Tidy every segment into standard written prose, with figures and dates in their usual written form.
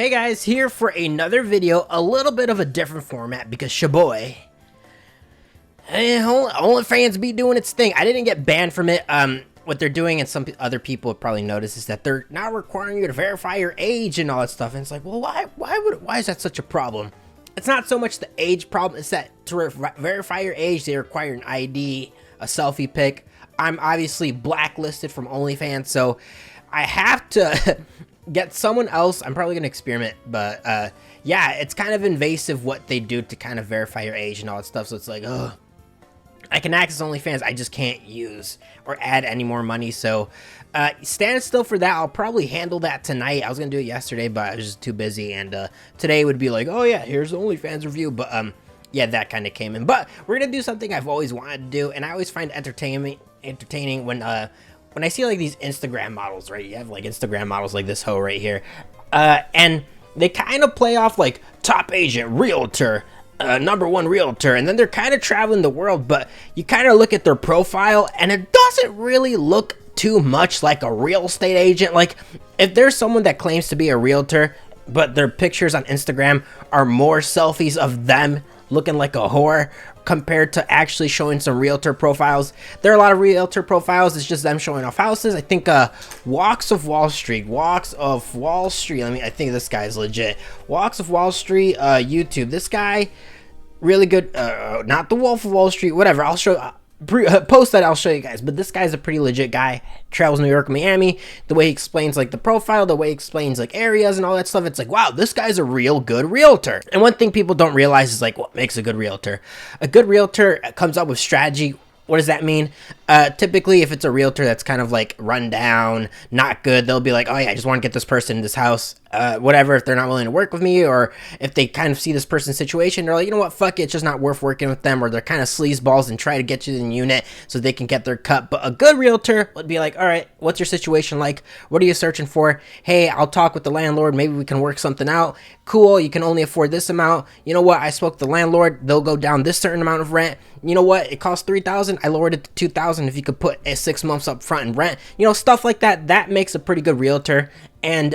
Hey guys, here for another video, a little bit of a different format because shaboy. OnlyFans be doing its thing. I didn't get banned from it. What they're doing, and some other people have probably noticed, is that they're now requiring you to verify your age and all that stuff. And it's like, well, why is that such a problem? It's not so much the age problem, it's that to verify your age, they require an ID, a selfie pic. I'm obviously blacklisted from OnlyFans, so I have to get someone else. I'm probably gonna experiment, but yeah, it's kind of invasive what they do to kind of verify your age and all that stuff. So it's like, oh, I can access OnlyFans, I just can't use or add any more money. So stand still for that. I'll probably handle that tonight. I was gonna do it yesterday, but I was just too busy, and today would be like, oh yeah, here's the OnlyFans review. But yeah, that kind of came in. But we're gonna do something I've always wanted to do, and I always find entertaining when I see like these Instagram models, right? You have like Instagram models like this hoe right here, and they kind of play off like top agent, realtor, #1 realtor, and then they're kind of traveling the world, but you kind of look at their profile and it doesn't really look too much like a real estate agent. Like, if there's someone that claims to be a realtor, but their pictures on Instagram are more selfies of them looking like a whore compared to actually showing some realtor profiles. There are a lot of realtor profiles, it's just them showing off houses. I think Walks of Wall Street, I think this guy's legit. Walks of Wall Street, YouTube, this guy, really good. Not the Wolf of Wall Street, whatever, I'll show post that, I'll show you guys. But this guy's a pretty legit guy, travels New York, Miami. The way he explains like the profile, the way he explains like areas and all that stuff, it's like, wow, this guy's a real good realtor. And one thing people don't realize is like what makes a good realtor. A good realtor comes up with strategy. What does that mean? Typically, if it's a realtor that's kind of like run down, not good, they'll be like, oh yeah, I just want to get this person in this house, whatever. If they're not willing to work with me, or if they kind of see this person's situation, they're like, you know what, fuck it, it's just not worth working with them. Or they're kind of sleazeballs and try to get you in the unit so they can get their cut. But a good realtor would be like, all right, what's your situation like? What are you searching for? Hey, I'll talk with the landlord, maybe we can work something out. Cool, you can only afford this amount. You know what, I spoke to the landlord, they'll go down this certain amount of rent. You know what, it costs $3,000, I lowered it to $2,000 if you could put 6 months up front in rent. You know, stuff like that. That makes a pretty good realtor. And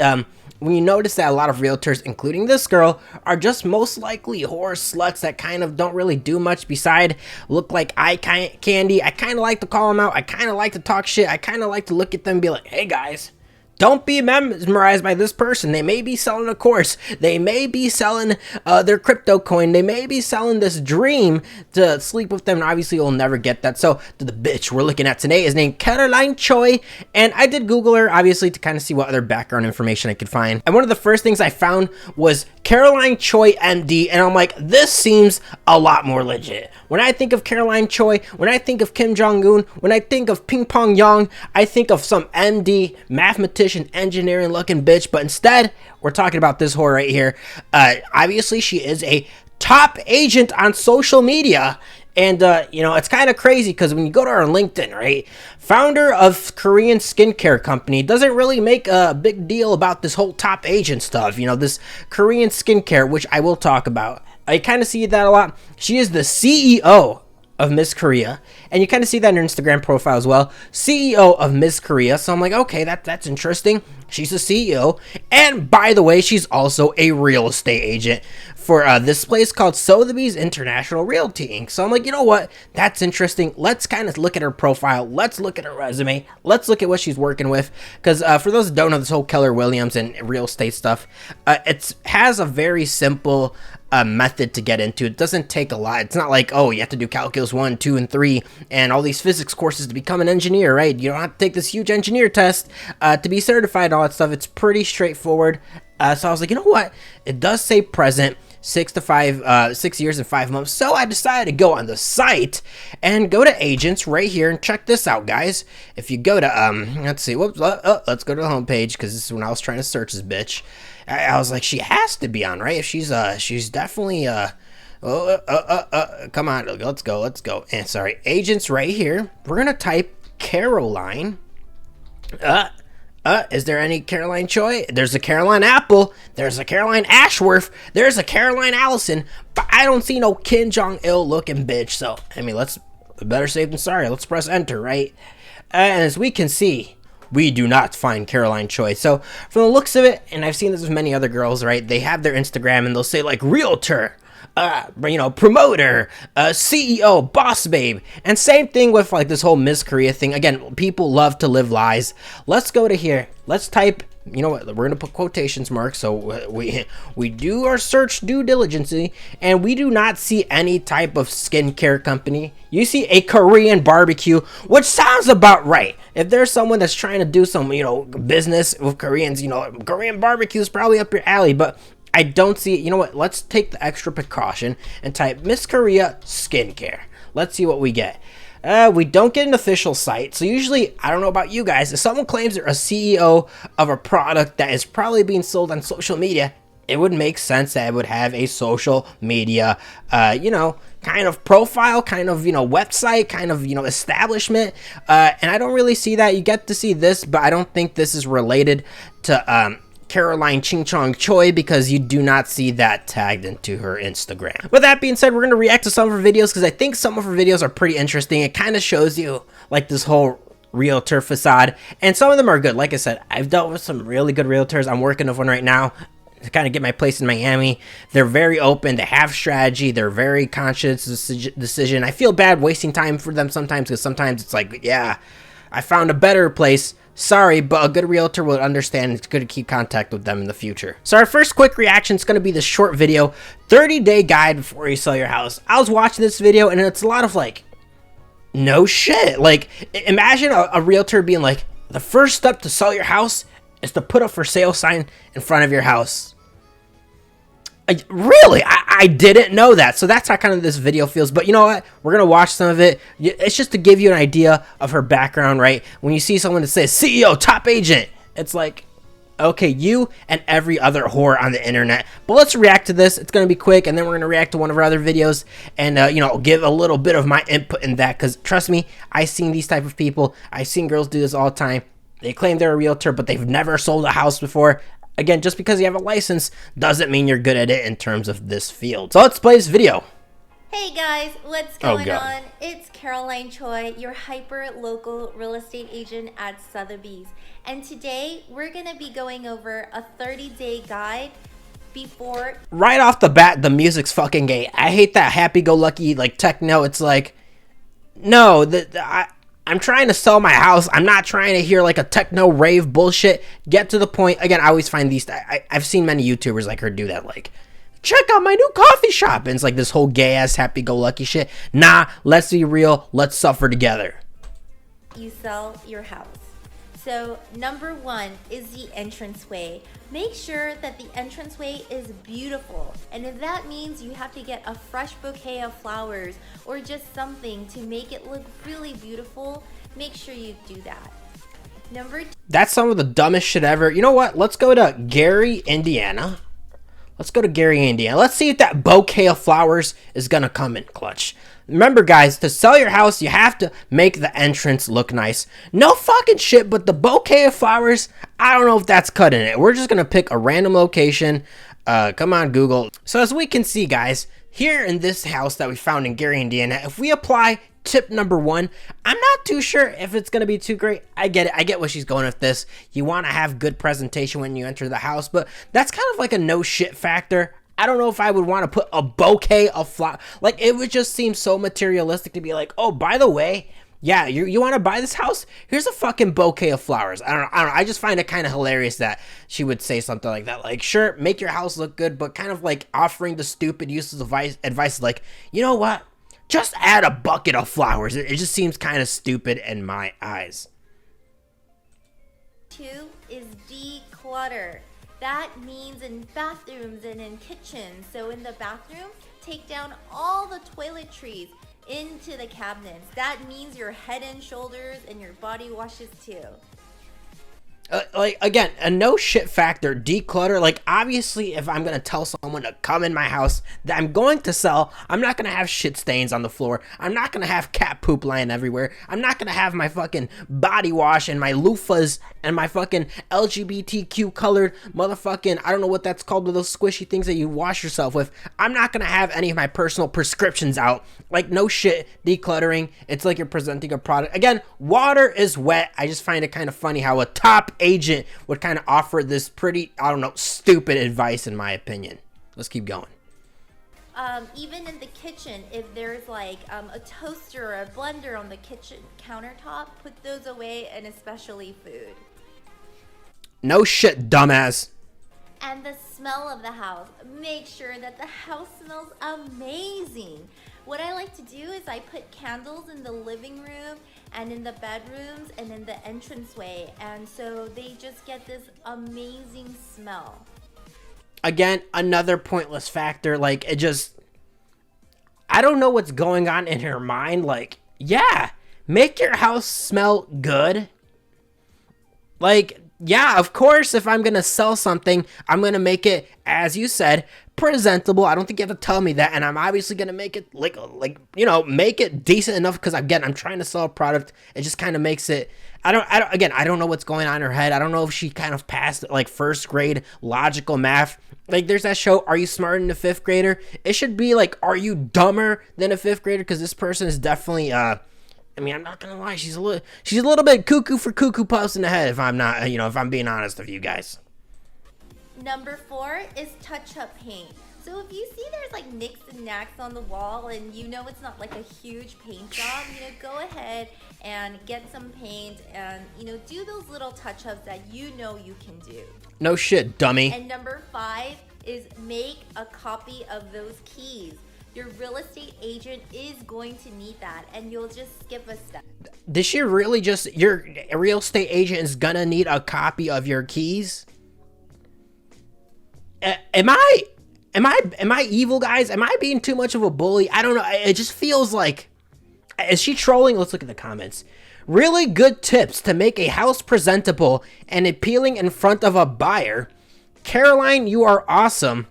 when you notice that a lot of realtors, including this girl, are just most likely whore sluts that kind of don't really do much beside look like eye candy. I kind of like to call them out. I kind of like to talk shit. I kind of like to look at them and be like, hey guys, don't be mesmerized by this person. They may be selling a course. They may be selling their crypto coin. They may be selling this dream to sleep with them. And obviously, you'll never get that. So, the bitch we're looking at today is named Caroline Choi. And I did Google her, obviously, to kind of see what other background information I could find. And one of the first things I found was Caroline Choi MD. And I'm like, this seems a lot more legit. When I think of Caroline Choi, when I think of Kim Jong-un, when I think of Ping Pong Yang, I think of some MD, mathematician, engineering looking bitch. But instead, we're talking about this whore right here. Obviously, she is a top agent on social media. And, you know, it's kind of crazy because when you go to our LinkedIn, right, founder of Korean skincare company, doesn't really make a big deal about this whole top agent stuff. You know, this Korean skincare, which I will talk about. I kind of see that a lot. She is the CEO of Miss Korea, and you kind of see that in her Instagram profile as well. CEO of Miss Korea. So I'm like, okay, that's interesting. She's a CEO, and by the way, she's also a real estate agent for this place called Sotheby's International Realty Inc. So I'm like, you know what? That's interesting. Let's kind of look at her profile. Let's look at her resume. Let's look at what she's working with. Because for those that don't know this whole Keller Williams and real estate stuff, it has a very simple method to get into. It doesn't take a lot. It's not like, oh, you have to do calculus 1, 2, and 3 and all these physics courses to become an engineer, right? You don't have to take this huge engineer test to be certified and all that stuff. It's pretty straightforward. So I was like, you know what? It does say present, 6 years and 5 months. So I decided to go on the site and go to agents right here and check this out, guys. If you go to let's see, whoops, let's go to the homepage, because this is when I was trying to search this bitch. I was like, she has to be on, right? If she's definitely come on, let's go. And sorry, agents right here. We're gonna type Caroline. Is there any Caroline Choi? There's a Caroline Apple. There's a Caroline Ashworth. There's a Caroline Allison. But I don't see no Kim Jong-il looking bitch. So, I mean, better safe than sorry. Let's press enter, right? And as we can see, we do not find Caroline Choi. So from the looks of it, and I've seen this with many other girls, right? They have their Instagram and they'll say like realtor, promoter, CEO, boss babe. And same thing with like this whole Miss Korea thing. Again, people love to live lies. Let's go to here. Let's type, you know what, we're gonna put quotations marks, so we do our search due diligence, and we do not see any type of skincare company. You see a Korean barbecue, which sounds about right. If there's someone that's trying to do some, business with Koreans, Korean barbecue is probably up your alley, but I don't see it. You know what, let's take the extra precaution and type Miss Korea skincare. Let's see what we get. We don't get an official site. So usually, I don't know about you guys, if someone claims they're a CEO of a product that is probably being sold on social media, it would make sense that it would have a social media, kind of profile, kind of, website, kind of, establishment. And I don't really see that. You get to see this, but I don't think this is related to, Caroline Choi, because you do not see that tagged into her Instagram. With that being said, we're going to react to some of her videos because I think some of her videos are pretty interesting. It kind of shows you like this whole realtor facade, and some of them are good. Like I said, I've dealt with some really good realtors. I'm working with one right now to kind of get my place in Miami. They're very open. They have strategy. They're very conscious decision. I feel bad wasting time for them sometimes, because sometimes it's like, yeah, I found a better place. Sorry, but a good realtor will understand. It's good to keep contact with them in the future. So our first quick reaction is going to be this short video, 30-day guide before you sell your house. I was watching this video and it's a lot of like, no shit. Like, imagine a realtor being like, the first step to sell your house is to put a for sale sign in front of your house. Really? I didn't know that. So that's how kind of this video feels. But you know what? We're going to watch some of it. It's just to give you an idea of her background, right? When you see someone that says CEO, top agent, it's like, okay, you and every other whore on the internet. But let's react to this. It's going to be quick, and then we're going to react to one of our other videos and, give a little bit of my input in that. Because trust me, I've seen these type of people. I've seen girls do this all the time. They claim they're a realtor, but they've never sold a house before. Again, just because you have a license doesn't mean you're good at it in terms of this field. So let's play this video. Hey guys, what's going on? It's Caroline Choi, your hyper-local real estate agent at Sotheby's. And today, we're going to be going over a 30-day guide before... Right off the bat, the music's fucking gay. I hate that happy-go-lucky, like, techno. It's like, no, I'm trying to sell my house. I'm not trying to hear like a techno rave bullshit. Get to the point. Again, I always find these, I've seen many YouTubers like her do that. Like, check out my new coffee shop. And it's like this whole gay ass happy-go-lucky shit. Nah, let's be real. Let's suffer together. You sell your house. So number one is the entranceway. Make sure that the entranceway is beautiful. And if that means you have to get a fresh bouquet of flowers or just something to make it look really beautiful, make sure you do that. Number two. That's some of the dumbest shit ever. You know what? Let's go to Gary, Indiana. Let's go to Gary, Indiana. Let's see if that bouquet of flowers is gonna come in clutch. Remember, guys, to sell your house, you have to make the entrance look nice. No fucking shit, but the bouquet of flowers, I don't know if that's cutting it. We're just gonna pick a random location. Come on, Google. So as we can see, guys, here in this house that we found in Gary, Indiana, if we apply tip number one, I'm not too sure if it's gonna be too great. I get it. I get what she's going with this. You want to have good presentation when you enter the house, but that's kind of like a no shit factor. I don't know if I would want to put a bouquet of flowers. Like, it would just seem so materialistic to be like, oh, by the way, yeah, you want to buy this house? Here's a fucking bouquet of flowers. I don't know. I just find it kind of hilarious that she would say something like that. Like, sure, make your house look good, but kind of like offering the stupid useless advice like, you know what? Just add a bucket of flowers. It just seems kind of stupid in my eyes. Two is declutter. That means in bathrooms and in kitchens. So in the bathroom, take down all the toiletries into the cabinets. That means your head and shoulders and your body washes too. Like, again, a no shit factor, declutter. Like, obviously, if I'm gonna tell someone to come in my house that I'm going to sell, I'm not gonna have shit stains on the floor. I'm not gonna have cat poop lying everywhere. I'm not gonna have my fucking body wash and my loofahs and my fucking LGBTQ colored motherfucking, I don't know what that's called, those squishy things that you wash yourself with. I'm not gonna have any of my personal prescriptions out. Like, no shit, decluttering. It's like you're presenting a product. Again, water is wet. I just find it kind of funny how a top agent would kind of offer this pretty, I don't know, stupid advice in my opinion. Let's keep going. Even in the kitchen, if there's like a toaster or a blender on the kitchen countertop, put those away, and especially food. No shit, dumbass. And the smell of the house. Make sure that the house smells amazing. What I like to do is I put candles in the living room and in the bedrooms and in the entranceway, and so they just get this amazing smell. Again, another pointless factor. Like, it just, I don't know what's going on in her mind. Like, yeah, make your house smell good. Like, yeah, of course, if I'm gonna sell something, I'm gonna make it, as you said, presentable. I don't think you have to tell me that, and I'm obviously gonna make it like you know, make it decent enough, because again, I'm trying to sell a product. It just kind of makes it. I don't know what's going on in her head. I don't know if she kind of passed like first grade logical math. Like, there's that show, Are You Smarter Than a Fifth Grader? It should be like, Are You Dumber Than a Fifth Grader? Because this person is definitely I mean, I'm not gonna lie, she's a little bit cuckoo for Cuckoo Puffs in the head, if I'm not, you know, if I'm being honest with you guys. Number 4 is touch-up paint. So if you see there's like nicks and knacks on the wall and you know it's not like a huge paint job, you know, go ahead and get some paint and, you know, do those little touch-ups that you know you can do. No shit, dummy. And number 5 is make a copy of those keys. Your real estate agent is going to need that, and you'll just skip a step. Did she really just, your real estate agent is gonna need a copy of your keys? Am I evil, guys? Am I being too much of a bully? I don't know. It just feels like, is she trolling? Let's look at the comments. Really good tips to make a house presentable and appealing in front of a buyer. Caroline, you are awesome.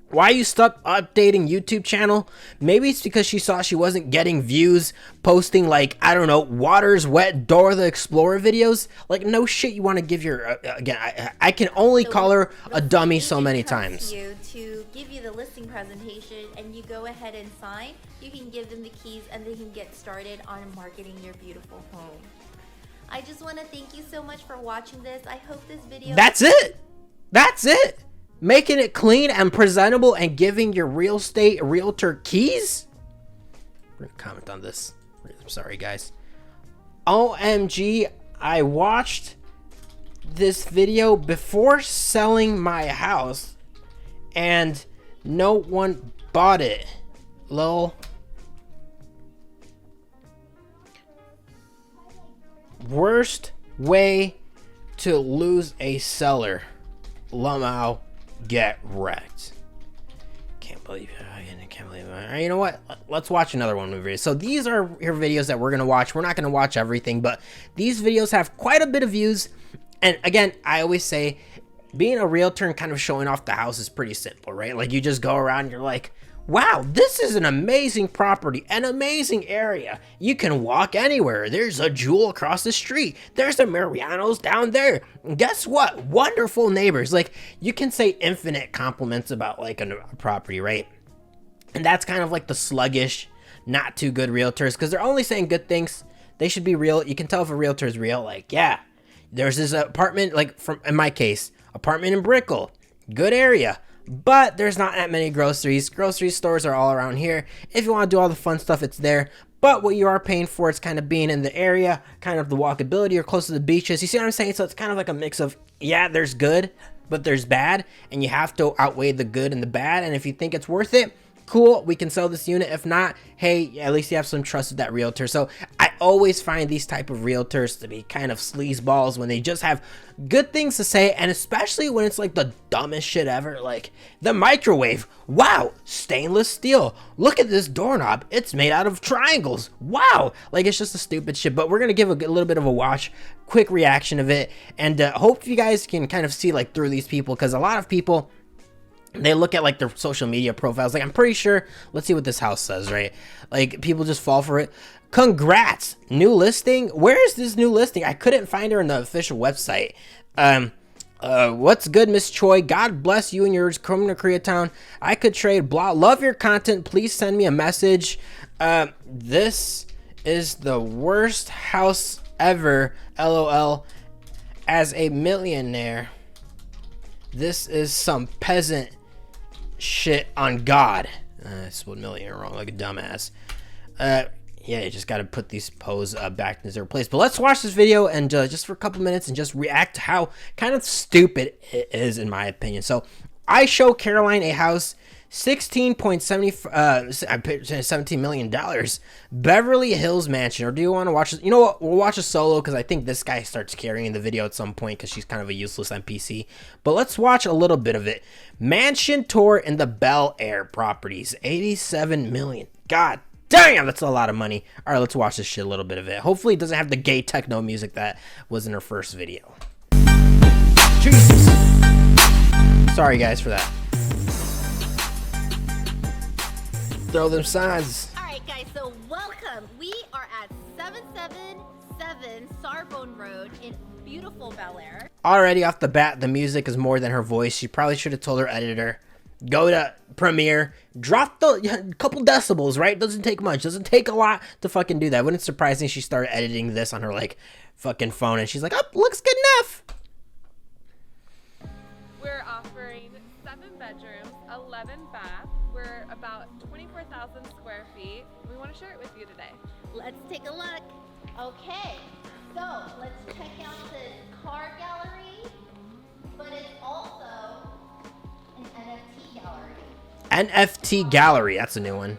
Why you stopped updating YouTube channel? Maybe it's because she saw she wasn't getting views posting, like, I don't know, Water's Wet Dora the Explorer videos. Like, no shit, you want to give your again, I can only call her a dummy so many times. You to give you the listing presentation and you go ahead and sign, you can give them the keys and they can get started on marketing your beautiful home. I just want to thank you so much for watching this. I hope this video... That's it. Making it clean and presentable and giving your real estate realtor keys? We're gonna comment on this. I'm sorry, guys. OMG, I watched this video before selling my house and no one bought it. Lol. Worst way to lose a seller. Lamau. Get wrecked. Can't believe it. You know what? Let's watch another one of videos. So these are your videos that we're going to watch. We're not going to watch everything, but these videos have quite a bit of views. And again, I always say being a realtor and kind of showing off the house is pretty simple, right? Like, you just go around and you're like, wow, this is an amazing property, an amazing area. You can walk anywhere. There's a Jewel across the street. There's the Mariano's down there. And guess what? Wonderful neighbors. Like, you can say infinite compliments about like a property, right? And that's kind of like the sluggish, not too good realtors, because they're only saying good things. They should be real. You can tell if a realtor is real. Like, yeah, there's this apartment, like in my case, apartment in Brickell, good area. But there's not that many groceries. Grocery stores are all around here. If you want to do all the fun stuff, it's there. But what you are paying for is kind of being in the area, kind of the walkability or close to the beaches. You see what I'm saying? So it's kind of like a mix of, yeah, there's good, but there's bad. And you have to outweigh the good and the bad. And if you think it's worth it, cool, we can sell this unit. If not, hey, at least you have some trust with that realtor. So I always find these type of realtors to be kind of sleazeballs when they just have good things to say, and especially when it's like the dumbest shit ever, like the microwave. Wow, stainless steel. Look at this doorknob. It's made out of triangles. Wow, like it's just a stupid shit. But we're gonna give a little bit of a watch, quick reaction of it, and hope you guys can kind of see like through these people, because a lot of people, they look at like their social media profiles. Like, I'm pretty sure, let's see what this house says, right? Like, people just fall for it. Congrats, new listing. Where is this new listing? I couldn't find her on the official website. What's good, Miss Choi? God bless you and yours. Coming to Koreatown. I could trade. Blah. Love your content. Please send me a message. This is the worst house ever. LOL. As a millionaire, this is some peasant shit on God. I spelled millionaire wrong like a dumbass. Yeah, you just got to put these pose back into their place. But let's watch this video and just for a couple minutes and just react to how kind of stupid it is, in my opinion. So I show Caroline a house, $17 million, Beverly Hills mansion. Or do you want to watch it? You know what? We'll watch a solo, because I think this guy starts carrying the video at some point, because she's kind of a useless NPC. But let's watch a little bit of it. Mansion tour in the Bel Air properties, $87 million. God damn, that's a lot of money. All right, let's watch this shit, a little bit of it. Hopefully it doesn't have the gay techno music that was in her first video. Jesus. Sorry guys for that. Throw them signs. All right, guys, so welcome. We are at 777 Sarbonne Road in beautiful Bel Air. Already off the bat, the music is more than her voice. She probably should have told her editor, go to Premiere, drop the couple decibels, right? Doesn't take much. Doesn't take a lot to fucking do that. Wouldn't surprise me she started editing this on her like fucking phone and she's like, oh, looks good enough. We're offering 7 bedrooms, 11 baths. We're about 24,000 square feet. We want to share it with you today. Let's take a look. Okay, so let's check out the car gallery, but it's also an NFT gallery. NFT gallery, that's a new one.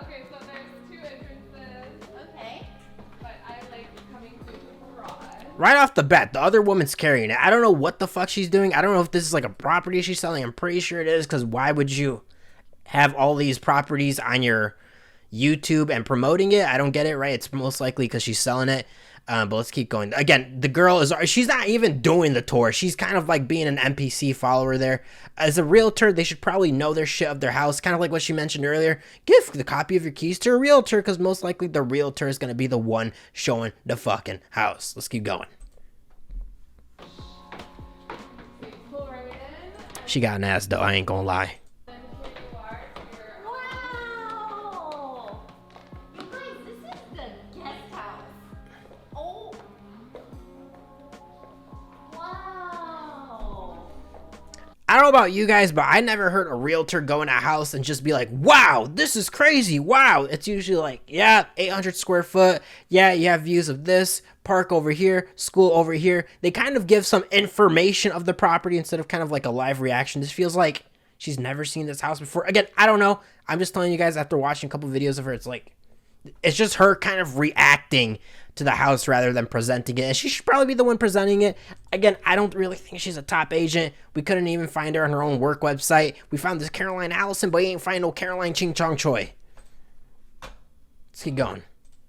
Okay, so there's 2 entrances. Okay. But I like coming through the garage. Right off the bat, the other woman's carrying it. I don't know what the fuck she's doing. I don't know if this is like a property she's selling. I'm pretty sure it is, because why would you have all these properties on your YouTube and promoting it? I don't get it, right? It's most likely because she's selling it. But let's keep going. Again, the girl she's not even doing the tour. She's kind of like being an NPC follower there. As a realtor, they should probably know their shit of their house. Kind of like what she mentioned earlier. Give the copy of your keys to a realtor, because most likely the realtor is going to be the one showing the fucking house. Let's keep going. Pull right in. She got an ass though, I ain't gonna lie. Then here you are. You're Wow! You guys, this is the guest house. Oh! Wow! I don't know about you guys, but I never heard a realtor go in a house and just be like, wow, this is crazy. Wow. It's usually like, yeah, 800 square foot. Yeah, you have views of this, park over here, school over here. They kind of give some information of the property instead of kind of like a live reaction. This feels like she's never seen this house before. Again, I don't know. I'm just telling you guys after watching a couple videos of her, it's like, it's just her kind of reacting to the house rather than presenting it. And she should probably be the one presenting it. Again, I don't really think she's a top agent. We couldn't even find her on her own work website. We found this Caroline Allison, but we ain't find no Caroline Ching Chong Choi. Let's keep going.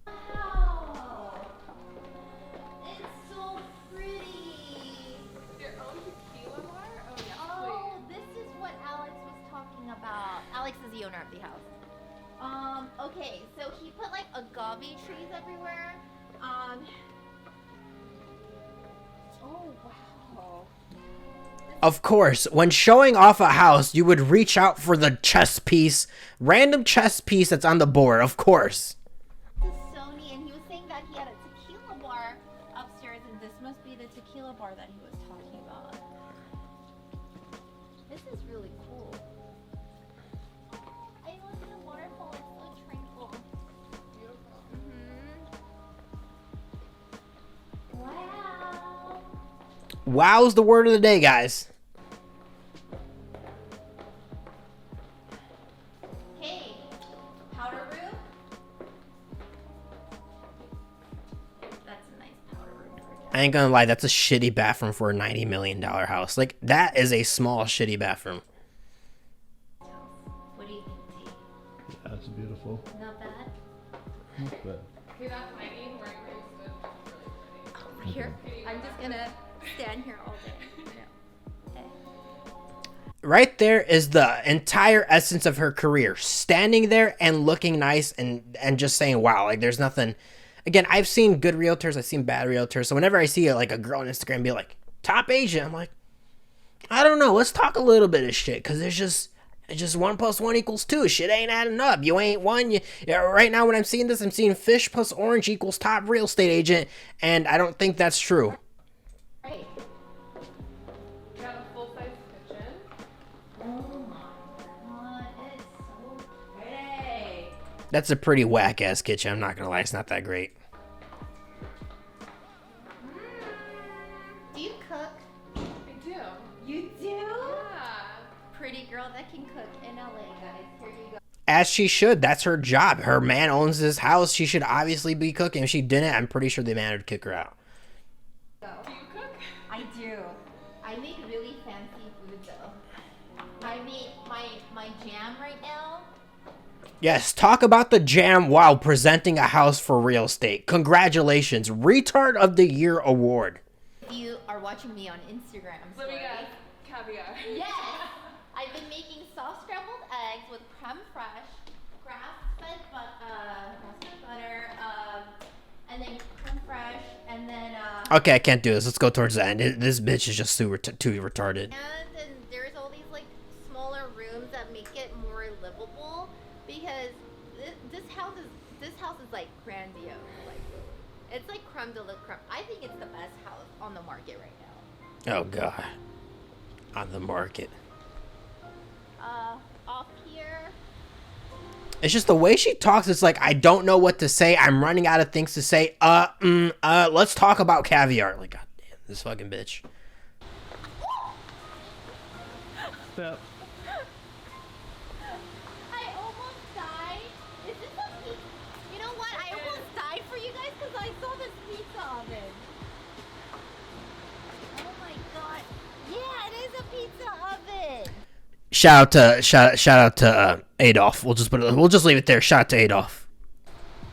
Wow! It's so pretty. your own tequila bar? Oh, yes, Oh, please. this is what Alex was talking about. Alex is the owner of the house. Okay, so he put like agave trees everywhere. Oh, wow. Of course, when showing off a house, you would reach out for the chess piece, random chess piece that's on the board, of course. This is Sony, and he was saying that he had a tequila bar upstairs, and this must be the tequila bar that he was talking about. This is really cool. I look at the waterfall, it's so tranquil. Beautiful. Wow. Wow's the word of the day, guys. I ain't gonna lie, that's a shitty bathroom for a $90 million house. Like, that is a small, shitty bathroom. What do you think, T? Yeah, that's beautiful. Not bad? Not bad. Okay, that's my name where you stood. That's really pretty. Over here? I'm just gonna stand here all day. No. Okay. Right there is the entire essence of her career. Standing there and looking nice and just saying, wow, like there's nothing. Again, I've seen good realtors, I've seen bad realtors. So whenever I see like a girl on Instagram be like, top agent, I'm like, I don't know. Let's talk a little bit of shit. Cause it's just 1 + 1 = 2. Shit ain't adding up. You ain't one. Right now when I'm seeing this, I'm seeing fish plus orange equals top real estate agent. And I don't think that's true. Right. We got a full-size kitchen. Oh my god, it's so pretty. That's a pretty whack ass kitchen. I'm not gonna lie. It's not that great. Do you cook? I do. You do? Yeah. Pretty girl that can cook in LA, guys. Here you go. As she should. That's her job. Her man owns this house. She should obviously be cooking. If she didn't, I'm pretty sure the man would kick her out. Do you cook? I do. I make really fancy food though. I made my jam right now. Yes, talk about the jam while presenting a house for real estate. Congratulations. Retard of the Year award. If you are watching me on Instagram, Let me stories- guess. Caviar. Yes! I've been making soft scrambled eggs with creme fraiche, grass-fed butter, and then creme fraiche, and then Okay, I can't do this. Let's go towards the end. This bitch is just too retarded. and then there's all these like smaller rooms that make it more livable because this house is like grandiose. Like it's like creme de la creme. I think it's the best house on the market right now. Oh, God. On the market. Off here. It's just the way she talks. It's like, I don't know what to say. I'm running out of things to say. Let's talk about caviar. Like, God damn, this fucking bitch. Step. I almost died. Is this a pizza? You know what? I almost died for you guys because I saw this pizza oven. Oh my god. Yeah, it is a pizza oven. Shout out to Adolf. We'll just leave it there. Shout out to Adolf.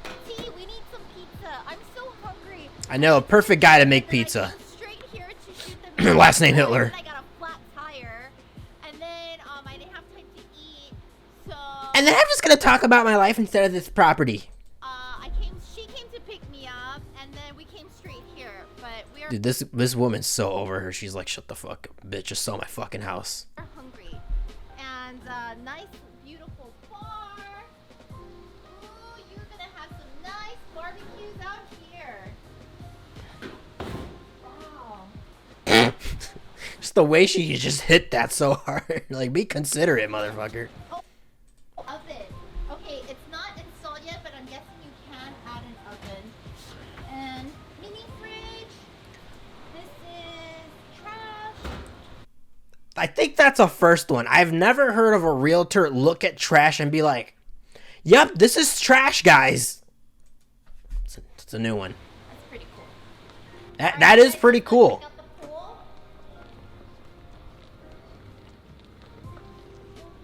T, we need some pizza. I'm so hungry. I know, a perfect guy to make And then I pizza. came straight here to shoot the video. Last name Hitler. And then I got a flat tire. And then I didn't have time to eat. So And then I'm just gonna talk about my life instead of this property. she came to pick me up and then we came straight here. But we are Dude, this woman's so over her. She's like, shut the fuck up, bitch. Just sell my fucking house. hungry. And nice, beautiful bar. Ooh, you're gonna have some nice barbecues out here. Wow. Just the way she just hit that so hard. Like, be considerate, motherfucker. Oven. Okay, it's not installed yet, but I'm guessing you can add an oven. And mini fridge. This is trash. I think that's a first one. I've never heard of a realtor look at trash and be like, yep, this is trash, guys. It's a new one. That's pretty cool. That is pretty cool. Check out the pool.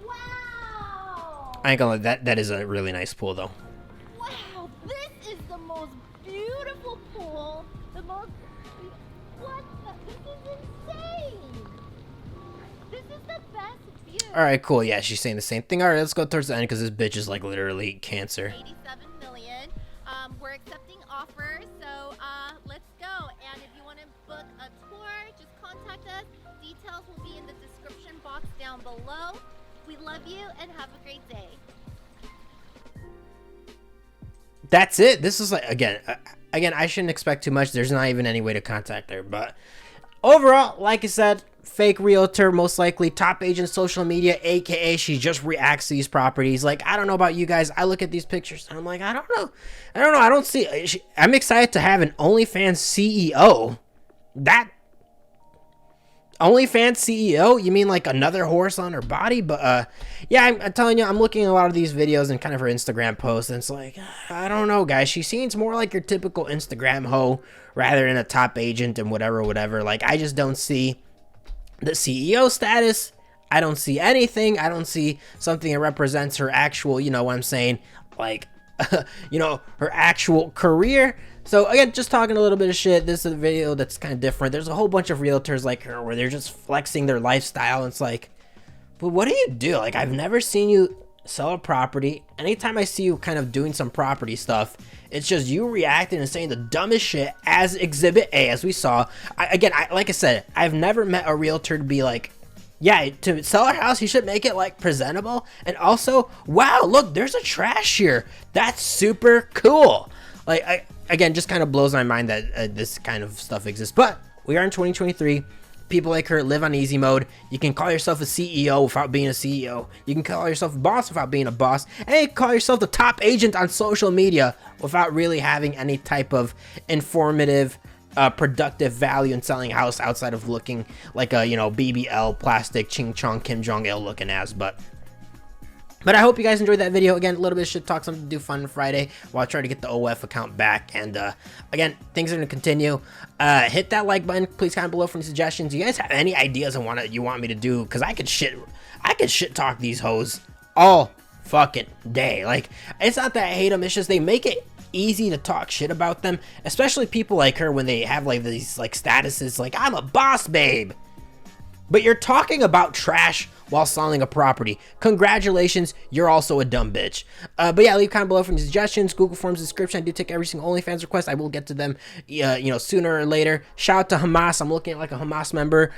Wow. I ain't gonna lie, that is a really nice pool, though. Wow, this is the most beautiful pool. The most. What the? This is insane. This is the best view. All right, cool. Yeah, she's saying the same thing. All right, let's go towards the end because this bitch is like literally cancer. 87 million. We're accepting offers, so let's go. And if you want to book a tour, just contact us. Details will be in the description box down below. We love you and have a great day. That's it. This is like, again, I shouldn't expect too much. There's not even any way to contact her. But overall, like I said, fake realtor, most likely top agent social media, aka she just reacts to these properties. Like, I don't know about you guys. I look at these pictures and I'm like, I don't know. I don't see. I'm excited to have an OnlyFans CEO. OnlyFans CEO? You mean like another horse on her body? But yeah, I'm telling you, I'm looking at a lot of these videos and kind of her Instagram posts, and it's like, I don't know, guys. She seems more like your typical Instagram hoe rather than a top agent and whatever. Like, I just don't see the CEO status. I don't see anything. I don't see something that represents her actual, you know what I'm saying, like, you know, her actual career. So again, just talking a little bit of shit. This is a video that's kind of different. There's a whole bunch of realtors like her where they're just flexing their lifestyle. And it's like, but what do you do? Like, I've never seen you sell a property. Anytime I see you kind of doing some property stuff, it's just you reacting and saying the dumbest shit as Exhibit A, as we saw. Like I said, I've never met a realtor to be like, yeah, to sell a house, you should make it like presentable. And also, wow, look, there's a trash here. That's super cool. Like, again, just kind of blows my mind that this kind of stuff exists. But we are in 2023. People like her live on easy mode. You can call yourself a CEO without being a CEO. You can call yourself a boss without being a boss. And you can call yourself the top agent on social media without really having any type of informative, productive value in selling a house outside of looking like a, you know, BBL, plastic, Ching Chong, Kim Jong-il looking ass. But I hope you guys enjoyed that video. Again, a little bit of shit talk, something to do fun on Friday while I try to get the OF account back. And again, things are going to continue. Hit that like button. Please comment below for any suggestions. You guys have any ideas on what you want me to do? Because I could shit talk these hoes all fucking day. Like, it's not that I hate them. It's just they make it easy to talk shit about them. Especially people like her when they have like these like statuses like, I'm a boss babe. But you're talking about trash while selling a property. Congratulations, you're also a dumb bitch. But yeah, leave a comment below for any suggestions. Google Forms description. I do take every single OnlyFans request. I will get to them, you know, sooner or later. Shout out to Hamas. I'm looking at like a Hamas member,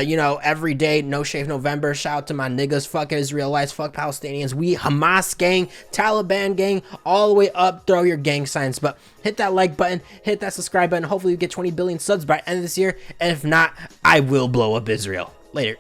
you know, every day. No Shave November. Shout out to my niggas. Fuck Israelites. Fuck Palestinians. We Hamas gang, Taliban gang, all the way up. Throw your gang signs. But hit that like button. Hit that subscribe button. Hopefully we get 20 billion subs by the end of this year. And if not, I will blow up Israel. Later.